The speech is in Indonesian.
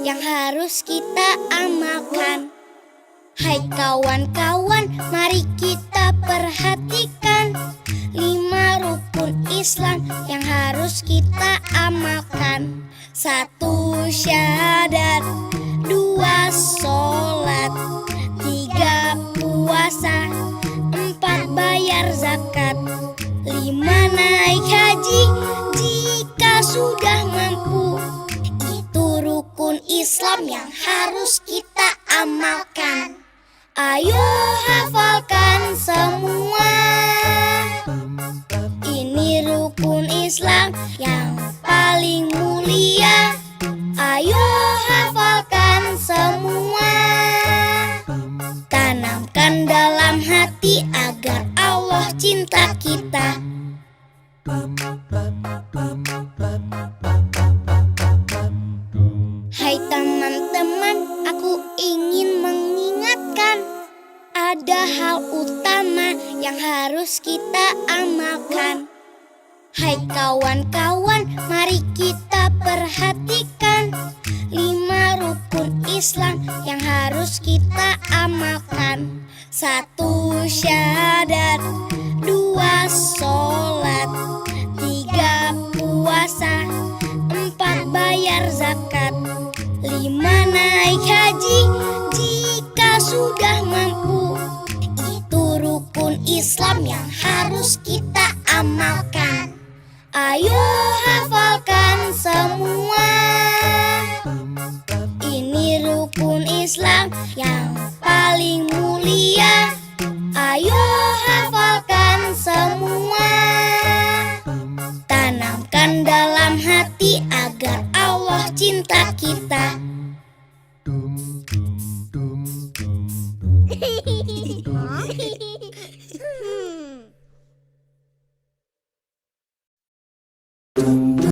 yang harus kita amalkan. Hai kawan-kawan, mari kita perhatikan 5 rukun Islam yang harus kita amalkan. 1 syahadat, 2 sholat, 3 puasa, 4 bayar zakat, 5 naik haji jika sudah mampu. Itu rukun Islam yang harus kita amalkan. Ayo hafalkan semua. Ini rukun Islam yang paling mulia. Ayo hafalkan semua. Tanamkan dalam hati agar Allah cinta kita. Hai teman-teman, aku ingin mengingatkan ada hal utama yang harus kita amalkan. Hai kawan-kawan, mari kita perhatikan 5 rukun Islam yang harus kita amalkan. 1 syahadat, 2 sholat, 3 puasa, 4 bayar zakat, 5 naik haji jika sudah mampu. Itu rukun Islam yang harus kita amalkan. Ayo hafalkan